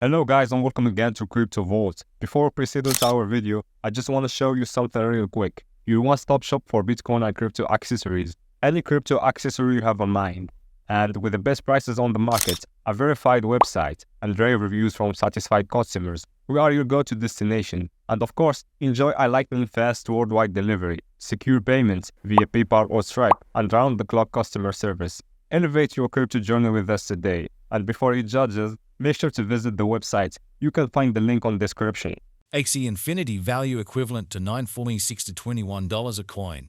Hello guys and welcome again to Crypto Vault. Before proceeding to our video, I just want to show you something real quick. Your one-stop shop for Bitcoin and crypto accessories. Any crypto accessory you have in mind. And with the best prices on the market, a verified website, and rave reviews from satisfied customers, we are your go-to destination. And of course, enjoy a lightning fast worldwide delivery, secure payments via PayPal or Stripe, and round-the-clock customer service. Elevate your crypto journey with us today. And before you judge us, make sure to visit the website. You can find the link on the description. Axie Infinity value equivalent to $9.46 to $21 a coin.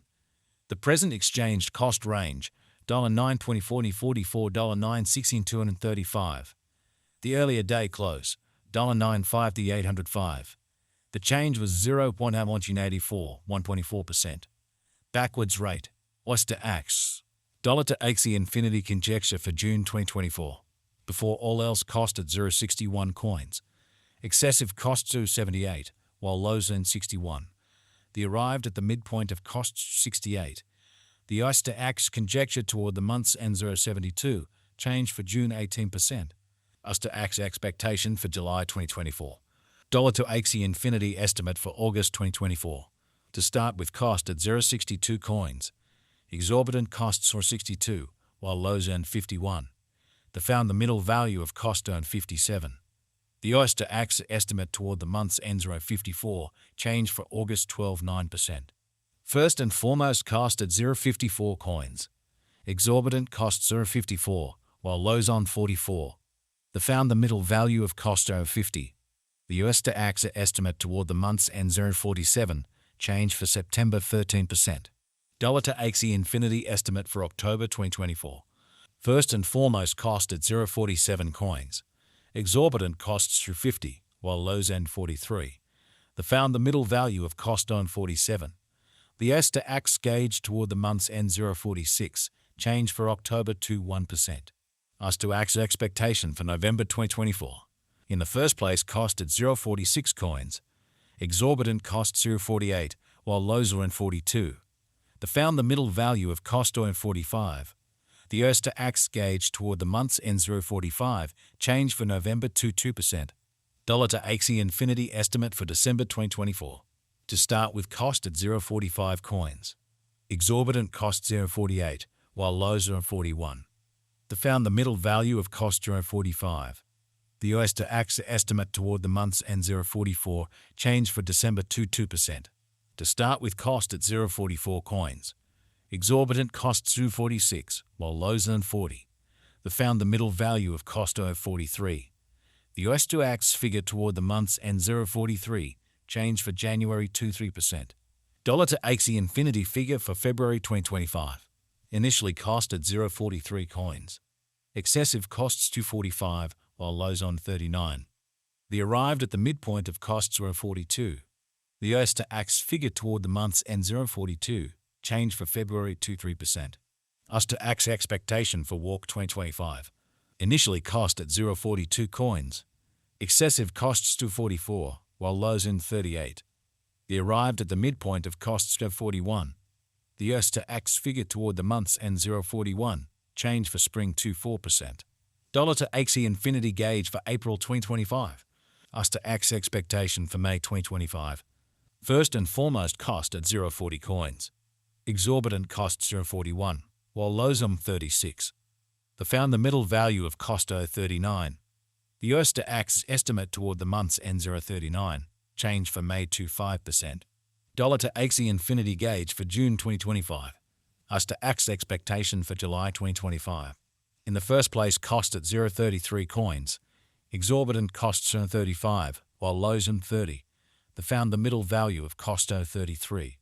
The present exchange cost range $9.20 to $44, $9.16 to $235. The earlier day close $9.05 to $805. The change was 0.184, 1.24%. Backwards rate Oyster Axe dollar to Axie Infinity conjecture for June 2024. Before all else cost at 0.61 coins. Excessive cost 0.78, while lows in 61. The arrived at the midpoint of costs 68. The Oyster Axe conjecture toward the month's end 0.72, change for June 18%. Oyster Axe expectation for July 2024. Dollar to Axie Infinity estimate for August 2024. To start with cost at 0.62 coins. Exorbitant costs or 62, while lows earned 51. Found the middle value of cost earned 57. The Oyster Axe estimate toward the month's end 0.54, change for August 12.9%. First and foremost cost at 0.54 coins. Exorbitant cost 0.54, while lows on 44. Found the middle value of cost 0.50. The Oyster Axe estimate toward the month's end 0.47, change for September 13%. Dollar to Axie Infinity estimate for October 2024. First and foremost cost at 0.47 coins. Exorbitant costs through 50, while lows end 43. Found the middle value of cost on 47. The Oyster Axe gauge toward the month's end 0.46, change for October to 1%. Oyster Axe expectation for November 2024. In the first place cost at 0.46 coins. Exorbitant cost 0.48, while lows are in 42. Found the middle value of cost in 45. The Oyster Axe gauge toward the month's end 0.45, change for November to 2%. Dollar to Axie Infinity estimate for December 2024. To start with cost at 0.45 coins. Exorbitant cost 0.48, while lows are 41. Found the middle value of cost 0.45. The Oyster Axe estimate toward the month's end 0.44, change for December to 2%. To start with cost at 0.44 coins. Exorbitant costs 0.46, while lows earn 40. Found the middle value of cost 0.43. The Oyster Axe figure toward the month's end 0.43, change for January to 3%. Dollar to Axie Infinity figure for February 2025. Initially cost at 0.43 coins. Excessive costs 2.45, while lows on 39. The arrived at the midpoint of costs 0.42. The Oyster Axe figure toward the month's end 0.42, change for February to 3%. Oyster Axe expectation for Walk 2025. Initially cost at 0.42 coins. Excessive costs 2.44, while lows in 38. The arrived at the midpoint of costs 41. The Oyster Axe figure toward the month's end 0.41, change for spring to 4%. Dollar to Axie Infinity gauge for April 2025. Oyster Axe expectation for May 2025. First and foremost cost at 0.40 coins. Exorbitant cost 0.41, while lows on 36. Found the middle value of cost 0.39. The Oyster Axe estimate toward the month's end 0.39, change for May to 5%. Dollar to Axie Infinity gauge for June 2025. Oyster Axe expectation for July 2025. In the first place cost at 0.33 coins. Exorbitant costs 0.35, while lows on 30. Found the middle value of cost 0.33.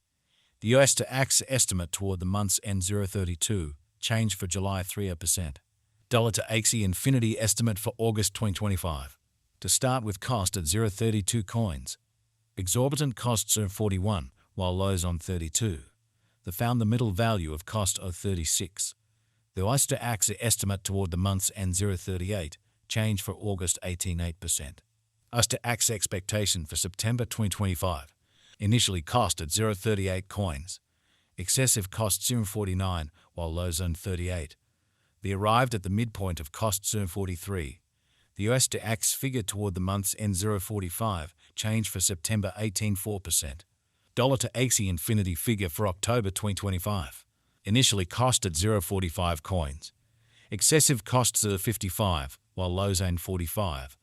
The Oyster Axe estimate toward the month's end 0.32, change for July 3%. Dollar to Axie Infinity estimate for August 2025. To start with cost at 0.32 coins. Exorbitant costs 0.41, while lows on 32. Found the middle value of cost 0.36. The Oyster Axe estimate toward the month's end 0.38, change for August 18.8%. Oyster Axe expectation for September 2025. Initially cost at 0.38 coins. Excessive cost 0.49, while lows earned 38. The arrived at the midpoint of cost 0.43. The US to Axie figure toward the month's end 0.45, change for September 18.4%. Dollar to Axie Infinity figure for October 2025. Initially cost at 0.45 coins. Excessive costs are 55, while low zone 45.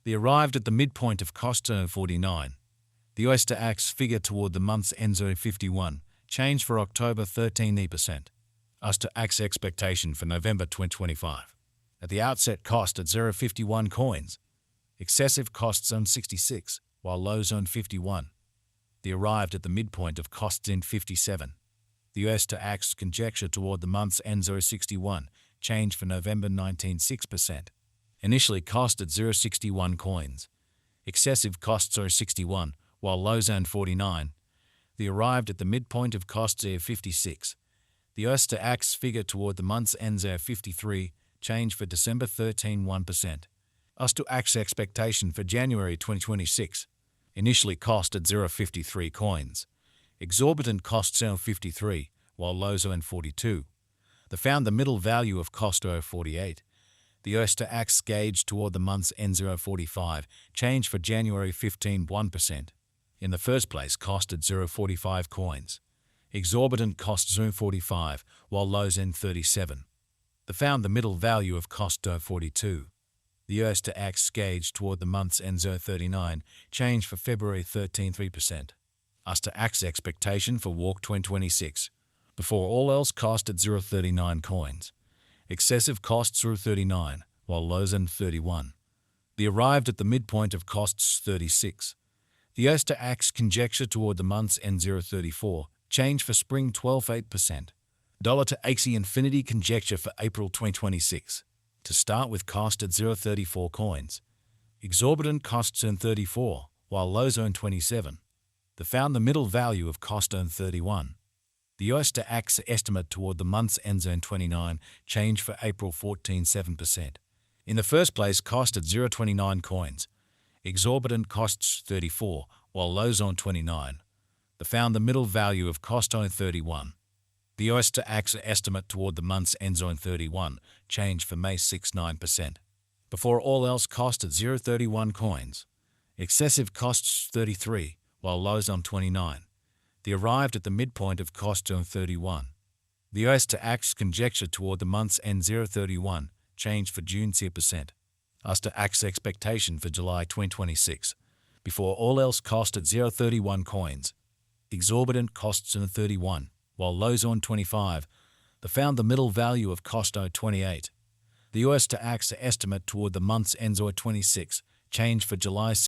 They arrived at the midpoint of cost zone 49. The US to Axie figure toward the month's end 0.51, change for October 13%. US to Axie expectation for November 2025. At the outset cost at 0.51 coins. Excessive cost zone 66, while low zone 51. They arrived at the midpoint of cost zone 57. The US to Axie conjecture toward the month's end 0.61, change for November 19.6%. Initially cost at 0.61 coins. Excessive cost 0.61, while low zone 49. They arrived at the midpoint of cost 0.56. The US to Axie figure toward the month's end 0.53, change for December 13.1%. US to Axie expectation for January 2026. Initially cost at 0.53 coins. Exorbitant cost 0.53, while low zone 42. They found the middle value of cost 0.48. The US to Axie gauge toward the month's end 0.45, change for January 15.1%. In the first place cost at 0.45 coins. Exorbitant cost 0.45, while low zone 37. They found the middle value of cost 0.42. The US to Axie gauge toward the month's end 0.39, change for February 13.3%. US to Axie expectation for Walk 2026. Before all else cost at 0.39 coins. Excessive costs 0.39, while low zone 31. They arrived at the midpoint of costs 36. The US to Axie conjecture toward the month's end 0.34, change for spring 12.8%. Dollar to Axie Infinity conjecture for April 2026. To start with cost at 0.34 coins. Exorbitant costs in 34, while low zone 27. They found the middle value of cost on 31. The US to Axie estimate toward the month's end zone 29, change for April 14.7%. In the first place cost at 0.29 coins. Exorbitant costs 34, while low zone 29. They found the middle value of cost on 31. The US to Axie estimate toward the month's end zone 31, change for May 6.9%. Before all else cost at 0.31 coins. Excessive costs 33, while low zone 29. They arrived at the midpoint of cost zone 31. The US to Axie conjecture toward the month's end 0.31, change for June 0%. US to Axie expectation for July 2026. Before all else cost at 0.31 coins. Exorbitant costs in 31, while low zone 25. They found the middle value of cost 28. The US to Axie estimate toward the month's end 26, change for July